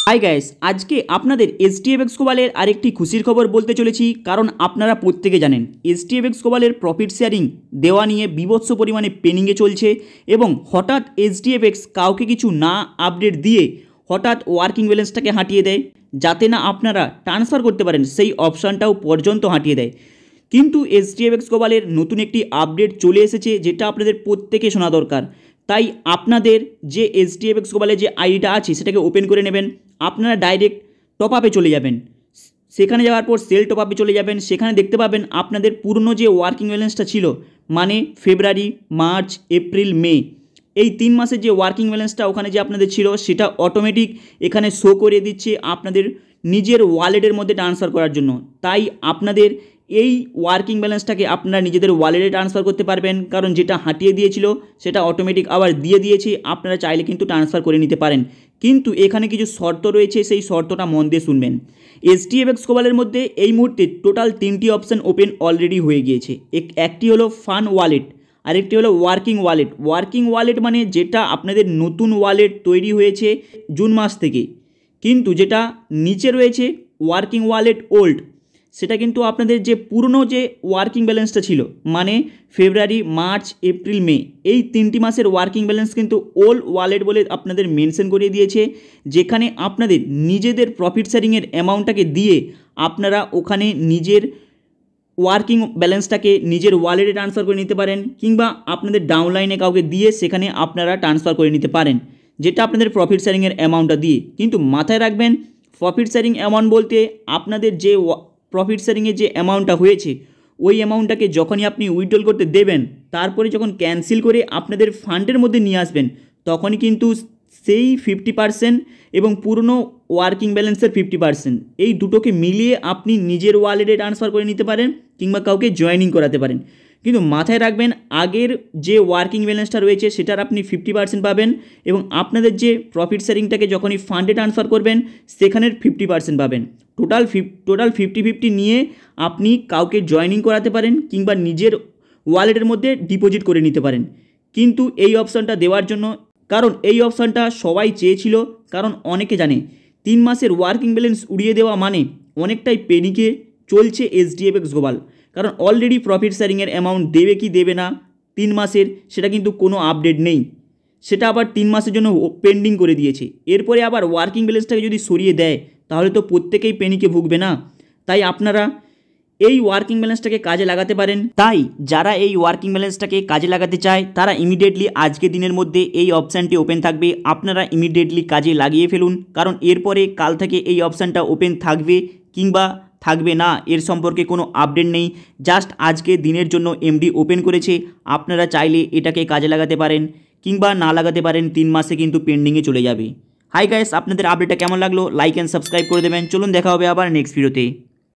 Hi guys, আজকে আপনাদের এসটিএফএক্স গ্লোবালের আরেকটি খুশির খবর বলতে চলেছি। কারণ আপনারা প্রত্যেকে জানেন এসটিএফএক্স গ্লোবালের প্রফিট শেয়ারিং দেওয়া নিয়ে বীভৎস পরিমাণে পেনিংয়ে চলছে এবং হঠাৎ এসটিএফএক্স কাউকে কিছু না আপডেট দিয়ে হঠাৎ ওয়ার্কিং ব্যালেন্সটাকে হাঁটিয়ে দেয়, যাতে না আপনারা ট্রান্সফার করতে পারেন সেই অপশানটাও পর্যন্ত হাঁটিয়ে দেয়। কিন্তু এসটিএফএক্স গ্লোবালের নতুন একটি আপডেট চলে এসেছে, যেটা আপনাদের প্রত্যেকে শোনা দরকার। তাই আপনাদের যে এসটিএফএক্স গ্লোবালের যে আইডিটা আছে সেটাকে ওপেন করে নেবেন। আপনারা ডাইরেক্ট টপ আপে চলে যাবেন। সেখানে যাওয়ার পর সেল টপ আপে চলে যাবেন। সেখানে দেখতে পাবেন আপনাদের পুরনো যে ওয়ার্কিং ব্যালেন্সটা ছিল, মানে ফেব্রুয়ারি, মার্চ, এপ্রিল, মে, এই 3 মাসের যে ওয়ার্কিং ব্যালেন্সটা ওখানে যে আপনাদের ছিল সেটা অটোমেটিক এখানে শো করে দিচ্ছে আপনাদের নিজের ওয়ালেটের মধ্যে ট্রান্সফার করার জন্য। তাই আপনাদের এই ওয়ার্কিং ব্যালেন্সটাকে আপনারা নিজেদের ওয়ালেটে ট্রান্সফার করতে পারবেন, কারণ যেটা হাঁটিয়ে দিয়েছিল সেটা অটোমেটিক আবার দিয়ে দিয়েছে। আপনারা চাইলে কিন্তু ট্রান্সফার করে নিতে পারেন, কিন্তু এখানে কিছু শর্ত রয়েছে, সেই শর্তটা মন দিয়ে শুনবেন। এসটিএফএক্স গ্লোবালের মধ্যে এই মুহূর্তে টোটাল 3টি অপশান ওপেন অলরেডি হয়ে গিয়েছে। একটি হলো ফান ওয়ালেট, আরেকটি হলো ওয়ার্কিং ওয়ালেট। ওয়ার্কিং ওয়ালেট মানে যেটা আপনাদের নতুন ওয়ালেট তৈরি হয়েছে জুন মাস থেকে, কিন্তু যেটা নিচে রয়েছে ওয়ার্কিং ওয়ালেট ওল্ড, সেটা কিন্তু আপনাদের যে পুরনো যে ওয়ার্কিং ব্যালেন্সটা ছিল, মানে ফেব্রুয়ারি, মার্চ, এপ্রিল, মে, এই 3টি মাসের ওয়ার্কিং ব্যালেন্স কিন্তু ওল্ড ওয়ালেট বলে আপনাদের মেনশন করিয়ে দিয়েছে, যেখানে আপনাদের নিজেদের প্রফিট শেয়ারিংয়ের অ্যামাউন্টটাকে দিয়ে আপনারা ওখানে নিজের ওয়ার্কিং ব্যালেন্সটাকে নিজের ওয়ালেটে ট্রান্সফার করে নিতে পারেন, কিংবা আপনাদের ডাউনলাইনে কাউকে দিয়ে সেখানে আপনারা ট্রান্সফার করে নিতে পারেন, যেটা আপনাদের প্রফিট শেয়ারিংয়ের অ্যামাউন্টটা দিয়ে। কিন্তু মাথায় রাখবেন, প্রফিট শেয়ারিং অ্যামাউন্ট বলতে আপনাদের যে প্রফিট শেয়ারিংয়ের যে অ্যামাউন্টটা হয়েছে ওই অ্যামাউন্টটাকে যখনই আপনি উইথড্রল করতে দেবেন, তারপরে যখন ক্যান্সেল করে আপনাদের ফান্ডের মধ্যে নিয়ে আসবেন, তখনই কিন্তু সেই 50% এবং পুরনো ওয়ার্কিং ব্যালেন্সের 50%, এই দুটোকে মিলিয়ে আপনি নিজের ওয়ালেটে ট্রান্সফার করে নিতে পারেন, কিংবা কাউকে জয়েনিং করাতে পারেন। কিন্তু মাথায় রাখবেন, আগের যে ওয়ার্কিং ব্যালেন্সটা রয়েছে সেটার আপনি 50% পাবেন, এবং আপনাদের যে প্রফিট শেয়ারিংটাকে যখনই ফান্ডে ট্রান্সফার করবেন সেখানের 50% পাবেন। টোটাল 50-50 নিয়ে আপনি কাউকে জয়েনিং করাতে পারেন, কিংবা নিজের ওয়ালেটের মধ্যে ডিপোজিট করে নিতে পারেন। কিন্তু এই অপশানটা দেওয়ার জন্য, কারণ এই অপশানটা সবাই চেয়েছিল, কারণ অনেকে জানে 3 মাসের ওয়ার্কিং ব্যালেন্স উড়িয়ে দেওয়া মানে অনেকটাই পেনিকে চলছে এসটিএফএক্স গ্লোবাল। কারণ অলরেডি প্রফিট শেয়ারিংয়ের অ্যামাউন্ট দেবে কি দেবে না 3 মাসের, সেটা কিন্তু কোনো আপডেট নেই। সেটা আবার 3 মাসের জন্য পেন্ডিং করে দিয়েছে। এরপরে আবার ওয়ার্কিং ব্যালেন্সটাকে যদি সরিয়ে দেয় তাহলে তো প্রত্যেকেই পেনিকে ভুগবে না। তাই আপনারা এই ওয়ার্কিং ব্যালেন্সটাকে কাজে লাগাতে পারেন। তাই যারা এই ওয়ার্কিং ব্যালেন্সটাকে কাজে লাগাতে চায় তারা ইমিডিয়েটলি আজকে দিনের মধ্যে এই অপশানটি ওপেন থাকবে, আপনারা ইমিডিয়েটলি কাজে লাগিয়ে ফেলুন। কারণ এরপরে কাল থেকে এই অপশানটা ওপেন থাকবে কিংবা থাকবে না এর সম্পর্কে কোনো আপডেট নেই। জাস্ট আজকে দিনের জন্য এমডি ওপেন করেছে, আপনারা চাইলে এটাকে কাজে লাগাতে পারেন কিংবা না লাগাতে পারেন, 3 মাসে কিন্তু পেন্ডিংয়ে চলে যাবে। হাই গাইস, আপনাদের আপডেটটা কেমন লাগলো লাইক অ্যান্ড সাবস্ক্রাইব করে দেবেন। চলুন দেখা হবে আবার নেক্সট ভিডিওতে।